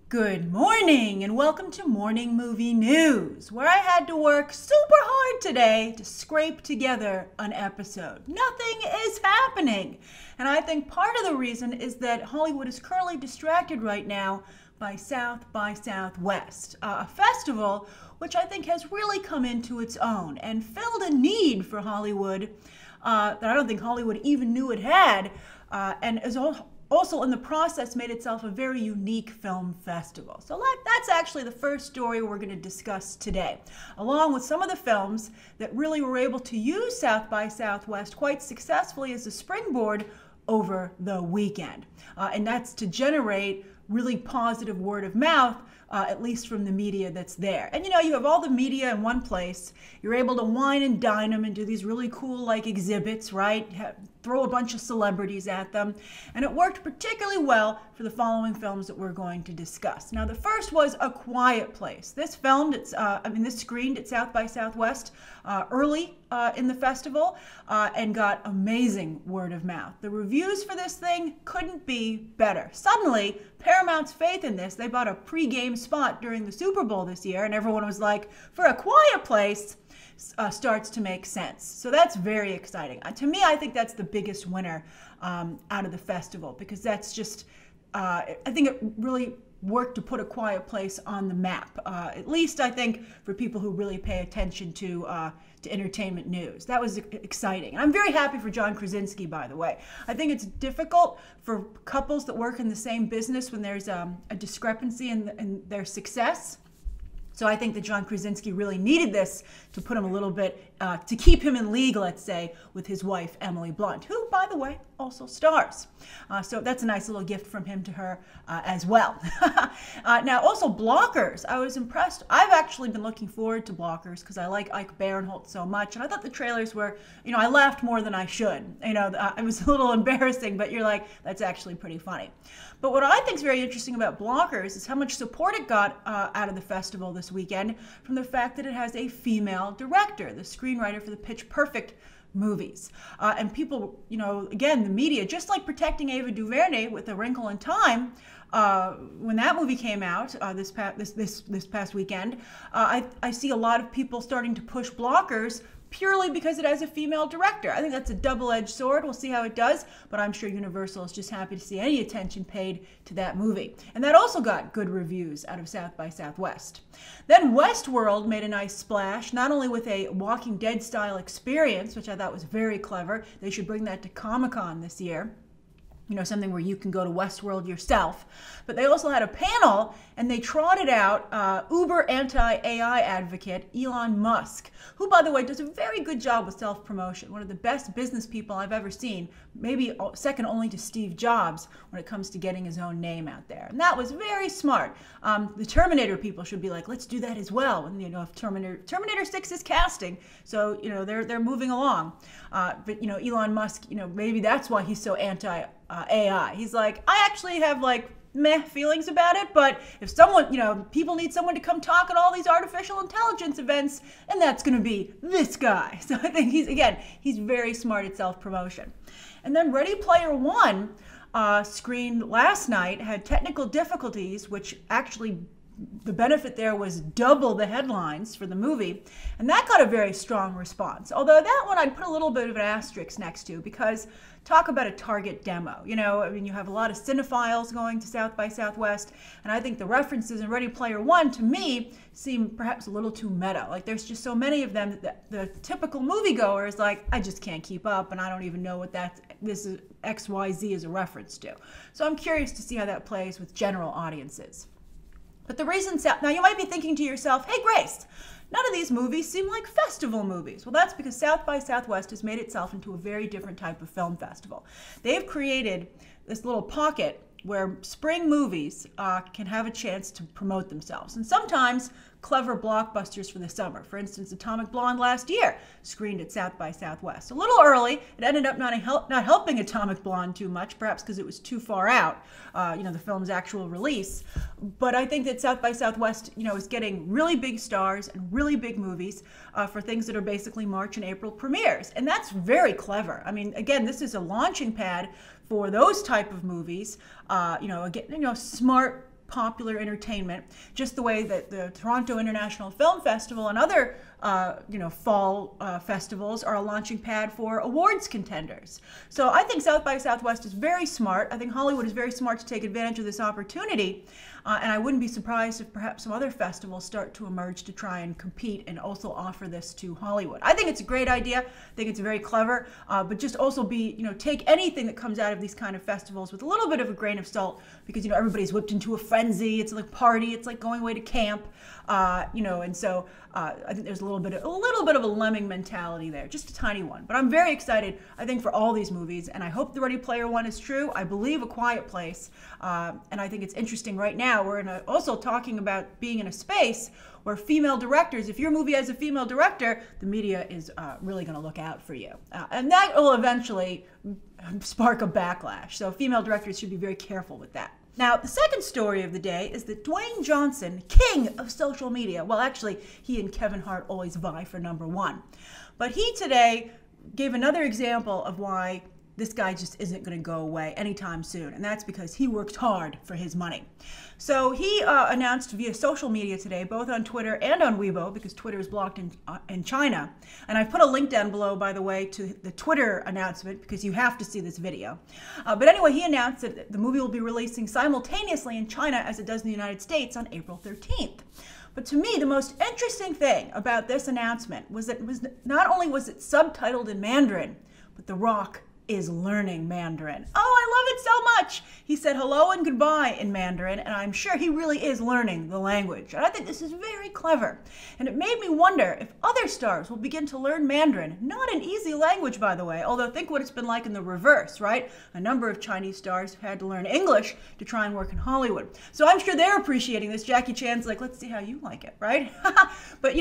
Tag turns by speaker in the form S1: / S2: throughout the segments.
S1: Good morning and welcome to Morning Movie News, where I had to work super hard today to scrape together an episode. Nothing is happening. And I think part of the reason is that Hollywood is currently distracted right now by South by Southwest, a festival which I think has really come into its own and filled a need for Hollywood that I don't think Hollywood even knew it had, and is also in the process made itself a very unique film festival. So that's actually the first story we're going to discuss today, along with some of the films that really were able to use South by Southwest quite successfully as a springboard over the weekend. And that's to generate really positive word of mouth, at least from the media that's there. And you have all the media in one place. You're able to wine and dine them and do these really cool exhibits, right? Throw a bunch of celebrities at them. And it worked particularly well for the following films that we're going to discuss. Now, the first was A Quiet Place. This this screened at South by Southwest early in the festival and got amazing word of mouth. The reviews for this thing couldn't be better. Suddenly, Paramount's faith in this, they bought a pre-game spot during the Super Bowl this year, and everyone was like, for A Quiet Place, starts to make sense. So that's very exciting. To me, I think that's the biggest winner out of the festival, because that's just, I think it really worked to put A Quiet Place on the map, at least I think for people who really pay attention to entertainment news. That was exciting. And I'm very happy for John Krasinski, by the way. I think it's difficult for couples that work in the same business when there's a discrepancy in their success. So I think that John Krasinski really needed this to put him a little bit, to keep him in league, let's say, with his wife, Emily Blunt, who, by the way, also stars. So that's a nice little gift from him to her as well. Now, also Blockers. I was impressed. I've actually been looking forward to Blockers because I like Ike Barinholtz so much. And I thought the trailers were, I laughed more than I should. It was a little embarrassing, but you're like, that's actually pretty funny. But what I think is very interesting about Blockers is how much support it got out of the festival this weekend from the fact that it has a female director, the screenwriter for the Pitch Perfect movies. And people, again, the media, just like protecting Ava DuVernay with A Wrinkle in Time, when that movie came out this past weekend, I see a lot of people starting to push Blockers purely because it has a female director. I think that's a double-edged sword. We'll see how it does, but I'm sure Universal is just happy to see any attention paid to that movie. And that also got good reviews out of South by Southwest. Then Westworld made a nice splash, not only with a Walking Dead style experience, which I thought was very clever. They should bring that to Comic-Con this year. Something where you can go to Westworld yourself. But they also had a panel, and they trotted out uber anti-AI advocate Elon Musk, who, by the way, does a very good job with self-promotion. One of the best business people I've ever seen, maybe second only to Steve Jobs when it comes to getting his own name out there. And that was very smart. The Terminator people should be like, let's do that as well. And, if Terminator 6 is casting, so, they're moving along. But, Elon Musk, maybe that's why he's so anti-AI. He's like, I actually have meh feelings about it, but if someone, people need someone to come talk at all these artificial intelligence events, and that's going to be this guy. So I think he's very smart at self-promotion. And then Ready Player One screened last night, had technical difficulties, which actually the benefit there was double the headlines for the movie, and that got a very strong response. Although that one I'd put a little bit of an asterisk next to, because talk about a target demo. You have a lot of cinephiles going to South by Southwest, and I think the references in Ready Player One, to me, seem perhaps a little too meta. There's just so many of them that the typical moviegoer is like, I just can't keep up, and I don't even know what this is, XYZ is a reference to. So I'm curious to see how that plays with general audiences. But the reason, now you might be thinking to yourself, hey Grace, none of these movies seem like festival movies. Well, that's because South by Southwest has made itself into a very different type of film festival. They've created this little pocket where spring movies can have a chance to promote themselves. And sometimes clever blockbusters for the summer. For instance, Atomic Blonde last year screened at South by Southwest. A little early. It ended up not helping Atomic Blonde too much, perhaps because it was too far out, the film's actual release. But I think that South by Southwest, is getting really big stars and really big movies for things that are basically March and April premieres. And that's very clever. I mean, again, this is a launching pad for those type of movies, smart popular entertainment, just the way that the Toronto International Film Festival and other fall festivals are a launching pad for awards contenders. So I think South by Southwest is very smart. I think Hollywood is very smart to take advantage of this opportunity. And I wouldn't be surprised if perhaps some other festivals start to emerge to try and compete and also offer this to Hollywood. I think it's a great idea. I think it's very clever, but just also take anything that comes out of these kind of festivals with a little bit of a grain of salt, because everybody's whipped into a frenzy. It's like a party. It's like going away to camp, and so I think there's a little bit of a lemming mentality there, just a tiny one. But I'm very excited, I think, for all these movies, and I hope the Ready Player One is true. I believe A Quiet Place, and I think it's interesting right now. We're also talking about being in a space where female directors, if your movie has a female director, the media is really going to look out for you. And that will eventually spark a backlash. So female directors should be very careful with that. Now, the second story of the day is that Dwayne Johnson, king of social media, well, actually, he and Kevin Hart always vie for #1. But he today gave another example of why this guy just isn't going to go away anytime soon, and that's because he worked hard for his money. So he announced via social media today, both on Twitter and on Weibo, because Twitter is blocked in China. And I've put a link down below, by the way, to the Twitter announcement, because you have to see this video. But anyway, he announced that the movie will be releasing simultaneously in China as it does in the United States on April 13th. But to me, the most interesting thing about this announcement was that not only was it subtitled in Mandarin, but The Rock is learning Mandarin. Oh, I love it so much. He said hello and goodbye in Mandarin, and I'm sure he really is learning the language. And I think this is very clever. And it made me wonder if other stars will begin to learn Mandarin. Not an easy language, by the way, although think what it's been like in the reverse, right? A number of Chinese stars have had to learn English to try and work in Hollywood. So I'm sure they're appreciating this. Jackie Chan's like, let's see how you like it, right? But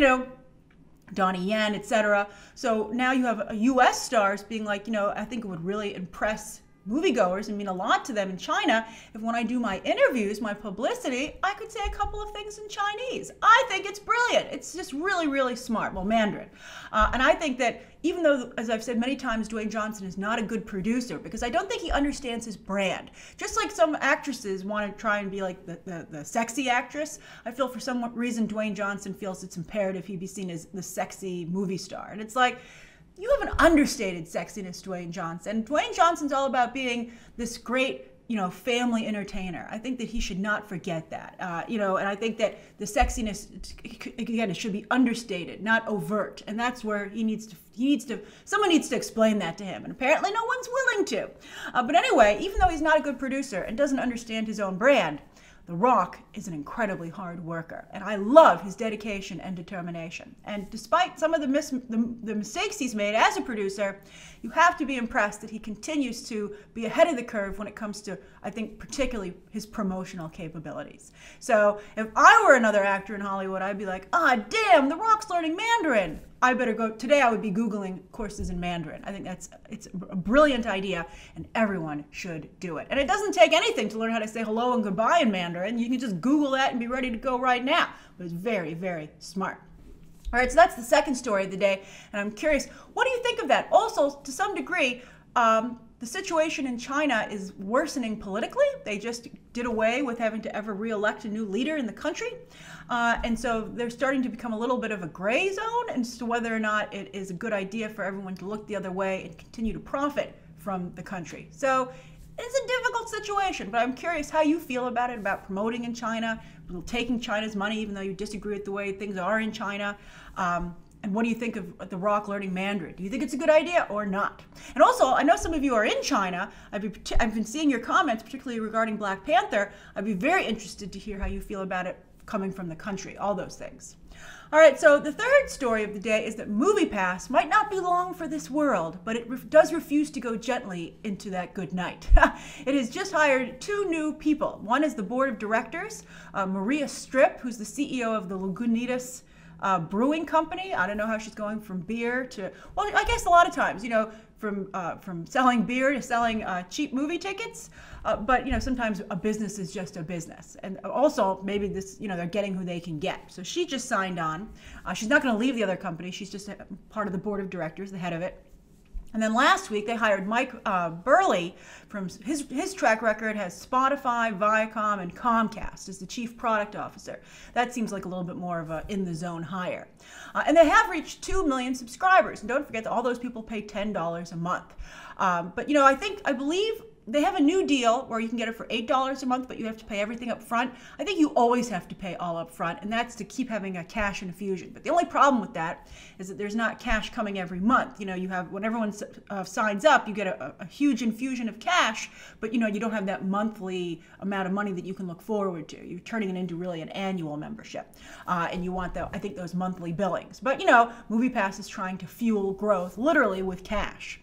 S1: Donnie Yen, etc. So now you have U.S. stars being like, I think it would really impress moviegoers and mean a lot to them in China if when I do my interviews, my publicity, I could say a couple of things in Chinese. I think it's brilliant. It's just really, really smart. Well, Mandarin. And I think that even though, as I've said many times, Dwayne Johnson is not a good producer, because I don't think he understands his brand. Just like some actresses want to try and be like the sexy actress, I feel for some reason Dwayne Johnson feels it's imperative he be seen as the sexy movie star. And it's like, you have an understated sexiness, Dwayne Johnson. Dwayne Johnson's all about being this great, family entertainer. I think that he should not forget that, and I think that the sexiness, again, it should be understated, not overt. And that's where someone needs to explain that to him. And apparently no one's willing to. But anyway, even though he's not a good producer and doesn't understand his own brand, The Rock is an incredibly hard worker, and I love his dedication and determination. And despite some of the mistakes he's made as a producer, you have to be impressed that he continues to be ahead of the curve when it comes to, I think, particularly his promotional capabilities. So if I were another actor in Hollywood, I'd be like, damn, The Rock's learning Mandarin. I better go. Today I would be Googling courses in Mandarin. I think it's a brilliant idea, and everyone should do it. And it doesn't take anything to learn how to say hello and goodbye in Mandarin. You can just Google that and be ready to go right now. But it's very, very smart. All right, so that's the second story of the day, and I'm curious, what do you think of that? Also, to some degree, the situation in China is worsening politically. They just did away with having to ever re-elect a new leader in the country. And so they're starting to become a little bit of a gray zone as to whether or not it is a good idea for everyone to look the other way and continue to profit from the country. So it's a difficult situation, but I'm curious how you feel about it, about promoting in China, taking China's money even though you disagree with the way things are in China. And what do you think of The Rock learning Mandarin? Do you think it's a good idea or not? And also, I know some of you are in China. I've been seeing your comments, particularly regarding Black Panther. I'd be very interested to hear how you feel about it coming from the country, all those things. All right, so the third story of the day is that MoviePass might not be long for this world, but it does refuse to go gently into that good night. It has just hired 2 new people. One is the board of directors, Maria Strip, who's the CEO of the Lagunitas brewing company. I don't know how she's going from beer to, well, I guess a lot of times, from selling beer to selling cheap movie tickets. But sometimes a business is just a business. And also maybe this, they're getting who they can get. So she just signed on. She's not going to leave the other company. She's just part of the board of directors, the head of it. And then last week, they hired Mike Burley. From his track record has Spotify, Viacom, and Comcast as the chief product officer. That seems like a little bit more of a in-the-zone hire. And they have reached 2 million subscribers. And don't forget that all those people pay $10 a month. But, I believe they have a new deal where you can get it for $8 a month, but you have to pay everything up front. I think you always have to pay all up front, and that's to keep having a cash infusion. But the only problem with that is that there's not cash coming every month. You have, when everyone signs up, you get a huge infusion of cash, but you don't have that monthly amount of money that you can look forward to. You're turning it into really an annual membership, and you want those monthly billings. But MoviePass is trying to fuel growth literally with cash.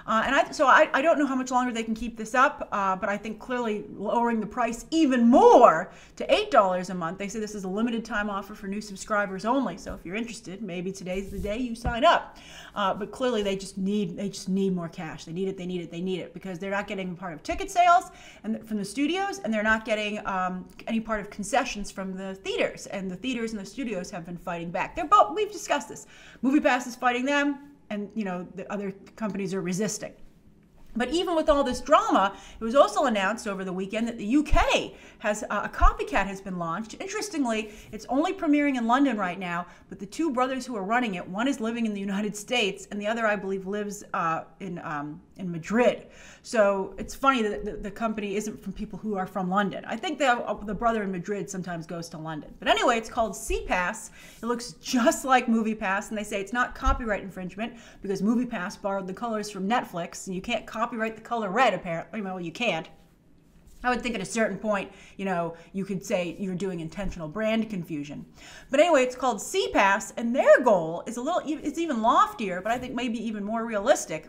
S1: I don't know how much longer they can keep this up, but I think clearly lowering the price even more to $8 a month. They say this is a limited time offer for new subscribers only. So if you're interested, maybe today's the day you sign up. But clearly they just need more cash. They need it because they're not getting part of ticket sales and from the studios, and they're not getting any part of concessions from the theaters. And the theaters and the studios have been fighting back. We've discussed this. MoviePass is fighting them, and the other companies are resisting. But even with all this drama, it was also announced over the weekend that the UK has a copycat has been launched. Interestingly, it's only premiering in London right now, but the two brothers who are running it, one is living in the United States, and the other, I believe, lives in Madrid. So it's funny that the company isn't from people who are from London. I think the brother in Madrid sometimes goes to London. But anyway, it's called CPass. It looks just like MoviePass, and they say it's not copyright infringement because MoviePass borrowed the colors from Netflix, and you can't copyright the color red, apparently. Well, you can't. I would think at a certain point, you could say you're doing intentional brand confusion. But anyway, it's called CPass, and their goal is it's even loftier, but I think maybe even more realistic.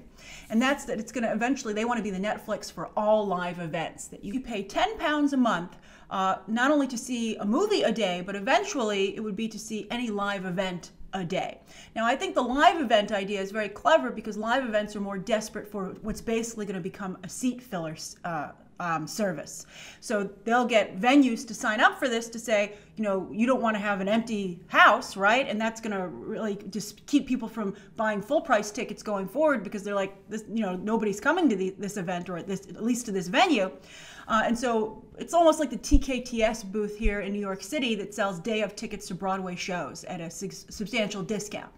S1: And that's that it's going to eventually, they want to be the Netflix for all live events. That you pay £10 a month, not only to see a movie a day, but eventually it would be to see any live event a day. Now, I think the live event idea is very clever because live events are more desperate for what's basically going to become a seat filler service. So they'll get venues to sign up for this to say, you don't want to have an empty house, right? And that's going to really just keep people from buying full price tickets going forward because they're like, nobody's coming to this event or at least to this venue. And so it's almost like the TKTS booth here in New York City that sells day of tickets to Broadway shows at a substantial discount.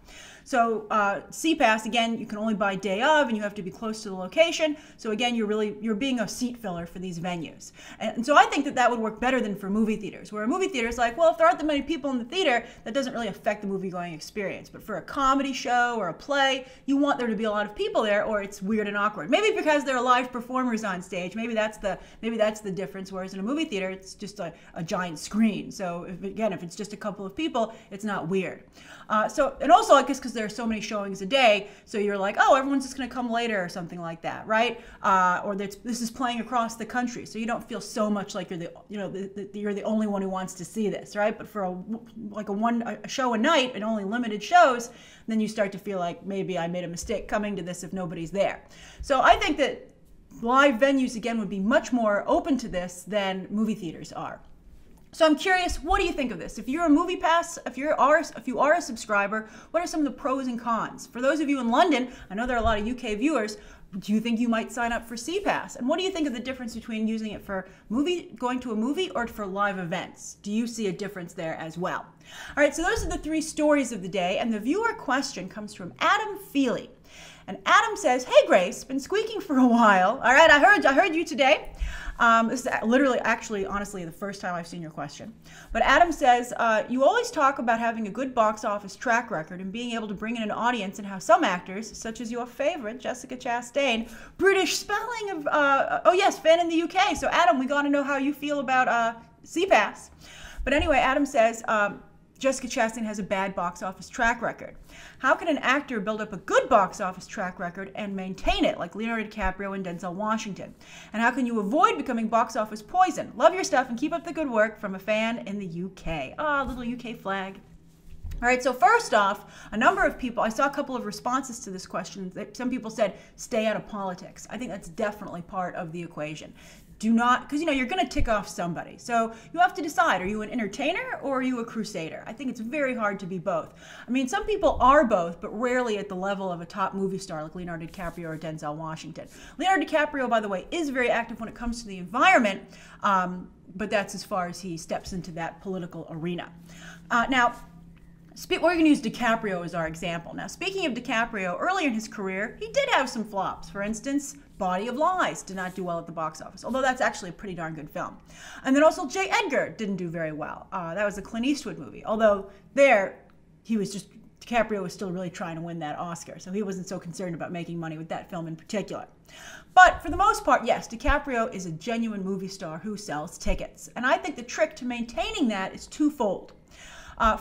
S1: So CPass, again, you can only buy day of, and you have to be close to the location. So again, you're being a seat filler for these venues. And so I think that would work better than for movie theaters, where a movie theater is like, well, if there aren't that many people in the theater, that doesn't really affect the movie-going experience. But for a comedy show or a play, you want there to be a lot of people there, or it's weird and awkward. Maybe because there are live performers on stage. Maybe that's the difference. Whereas in a movie theater, it's just a giant screen. So if it's just a couple of people, it's not weird. And also, I guess because there are so many showings a day, so you're like, oh, everyone's just going to come later or something like that, right? Or this is playing across the country, so you don't feel so much like you're you're the only one who wants to see this, right? But for a show a night and only limited shows, then you start to feel like maybe I made a mistake coming to this if nobody's there. So I think that live venues again would be much more open to this than movie theaters are. So I'm curious, what do you think of this? If you're a MoviePass, if you are a subscriber, what are some of the pros and cons? For those of you in London, I know there are a lot of UK viewers, do you think you might sign up for CPass? And what do you think of the difference between using it for going to a movie or for live events? Do you see a difference there as well? All right, so those are the three stories of the day, and the viewer question comes from Adam Feely. And Adam says, hey Grace, been squeaking for a while. All right, I heard you today. This is literally, actually, honestly, the first time I've seen your question. But Adam says, you always talk about having a good box office track record and being able to bring in an audience, and how some actors, such as your favorite, Jessica Chastain, British spelling of, oh yes, fan in the UK. So Adam, we got to know how you feel about CPass. But anyway, Adam says, Jessica Chastain has a bad box office track record. How can an actor build up a good box office track record and maintain it, like Leonardo DiCaprio and Denzel Washington? And how can you avoid becoming box office poison? Love your stuff and keep up the good work, from a fan in the UK. Ah, little UK flag. All right, so first off, a number of people, I saw a couple of responses to this question. Some people said, stay out of politics. I think that's definitely part of the equation. do not, because you're going to tick off somebody. So you have to decide, are you an entertainer or are you a crusader? I think it's very hard to be both. I mean, some people are both, but rarely at the level of a top movie star like Leonardo DiCaprio or Denzel Washington. Leonardo DiCaprio, by the way, is very active when it comes to the environment, but that's as far as he steps into that political arena. Now, we're going to use DiCaprio as our example. Now, speaking of DiCaprio, earlier in his career, he did have some flops. For instance, Body of Lies did not do well at the box office, although that's actually a pretty darn good film. And then also J. Edgar didn't do very well. That was a Clint Eastwood movie, although DiCaprio was still really trying to win that Oscar, so he wasn't so concerned about making money with that film in particular. But for the most part, yes, DiCaprio is a genuine movie star who sells tickets. And I think the trick to maintaining that is twofold.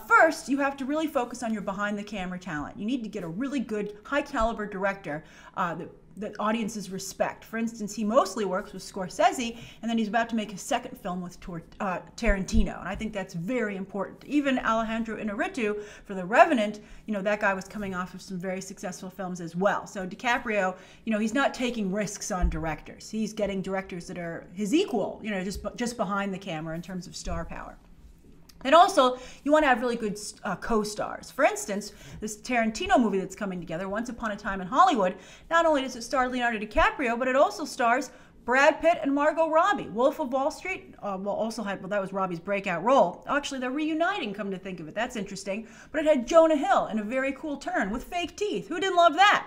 S1: First, you have to really focus on your behind-the-camera talent. You need to get a really good, high-caliber director that audiences respect. For instance, he mostly works with Scorsese, and then he's about to make his second film with Tarantino, and I think that's very important. Even Alejandro Inarritu for The Revenant, that guy was coming off of some very successful films as well. So DiCaprio, he's not taking risks on directors. He's getting directors that are his equal, just behind the camera in terms of star power. And also, you want to have really good co-stars. For instance, this Tarantino movie that's coming together, Once Upon a Time in Hollywood, not only does it star Leonardo DiCaprio, but it also stars Brad Pitt and Margot Robbie. Wolf of Wall Street, that was Robbie's breakout role. Actually, they're reuniting, come to think of it. That's interesting. But it had Jonah Hill in a very cool turn with fake teeth. Who didn't love that?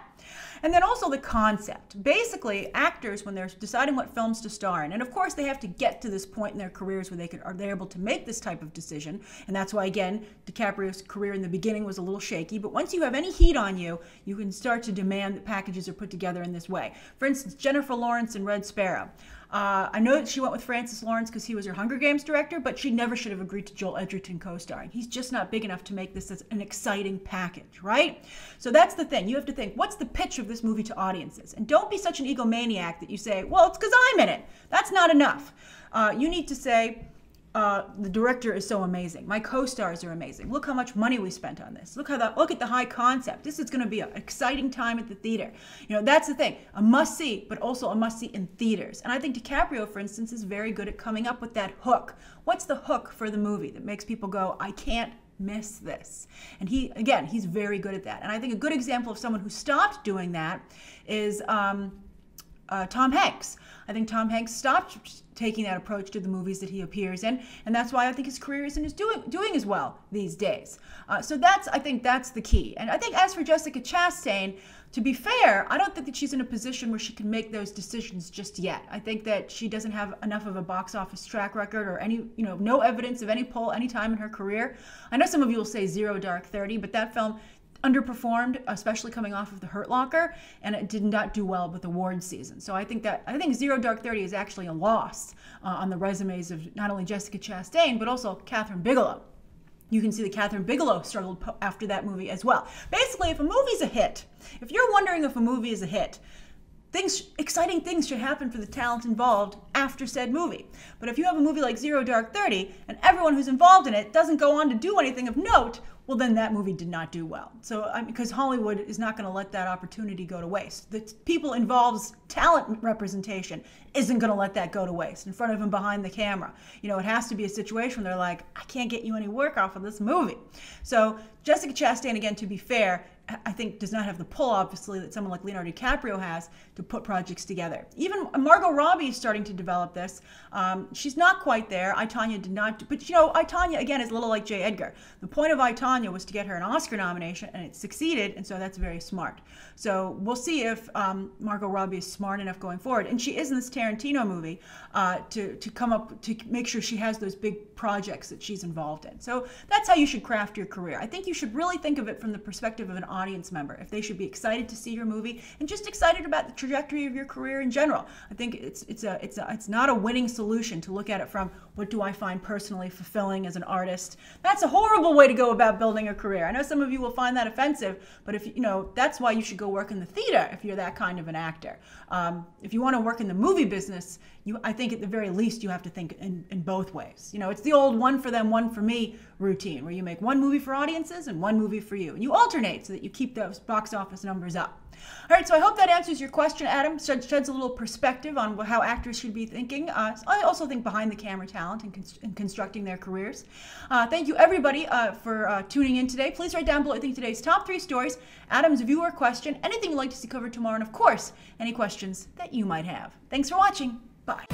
S1: And then also the concept. Basically, actors, when they're deciding what films to star in, and of course they have to get to this point in their careers where they're able to make this type of decision, and that's why, again, DiCaprio's career in the beginning was a little shaky, but once you have any heat on you, you can start to demand that packages are put together in this way. For instance, Jennifer Lawrence in Red Sparrow. I know that she went with Francis Lawrence because he was her Hunger Games director, but she never should have agreed to Joel Edgerton co-starring. He's just not big enough to make this as an exciting package, right? So that's the thing. You have to think, what's the pitch of this movie to audiences? And don't be such an egomaniac that you say, well, it's because I'm in it. That's not enough. You need to say, the director is so amazing. My co-stars are amazing. Look how much money we spent on this. Look at the high concept. This is going to be an exciting time at the theater. That's the thing. A must-see, but also a must-see in theaters. And I think DiCaprio, for instance, is very good at coming up with that hook. What's the hook for the movie that makes people go, I can't miss this? And he's very good at that. And I think a good example of someone who stopped doing that is Tom Hanks. I think Tom Hanks stopped taking that approach to the movies that he appears in, and that's why I think his career isn't doing as well these days. So I think that's the key. And I think as for Jessica Chastain, to be fair, I don't think that she's in a position where she can make those decisions just yet. I think that she doesn't have enough of a box office track record or no evidence of any poll any time in her career. I know some of you will say Zero Dark 30, but that film underperformed, especially coming off of The Hurt Locker, and it did not do well with awards season. So I think Zero Dark 30 is actually a loss on the resumes of not only Jessica Chastain, but also Kathryn Bigelow. You can see that Kathryn Bigelow struggled after that movie as well. Basically, if a movie's a hit, if you're wondering if a movie is a hit, exciting things should happen for the talent involved after said movie. But if you have a movie like Zero Dark 30 and everyone who's involved in it doesn't go on to do anything of note, well, then that movie did not do well. So because Hollywood is not going to let that opportunity go to waste. The people involved's talent representation isn't going to let that go to waste in front of them behind the camera. It has to be a situation where they're like, I can't get you any work off of this movie. So Jessica Chastain, again, to be fair, I think does not have the pull, obviously, that someone like Leonardo DiCaprio has to put projects together. Even Margot Robbie is starting to develop this. She's not quite there. I, Tonya did not, but I, Tonya, again, is a little like J. Edgar. The point of I, Tonya was to get her an Oscar nomination, and it succeeded, and so that's very smart. So we'll see if Margot Robbie is smart enough going forward. And she is in this Tarantino movie to come up, to make sure she has those big projects that she's involved in. So that's how you should craft your career. I think you should really think of it from the perspective of an audience member, if they should be excited to see your movie and just excited about the trajectory of your career in general. I think it's not a winning solution to look at it from, what do I find personally fulfilling as an artist? That's a horrible way to go about building a career. I know some of you will find that offensive, but if that's why you should go work in the theater if you're that kind of an actor. If you want to work in the movie business, I think at the very least you have to think in both ways. It's the old one for them, one for me routine, where you make one movie for audiences and one movie for you. And you alternate so that you keep those box office numbers up. All right, so I hope that answers your question, Adam. Sheds a little perspective on how actors should be thinking. I also think behind the camera talent and constructing their careers. Thank you, everybody, for tuning in today. Please write down below, I think, today's top 3 stories, Adam's viewer question, anything you'd like to see covered tomorrow, and of course, any questions that you might have. Thanks for watching. Bye.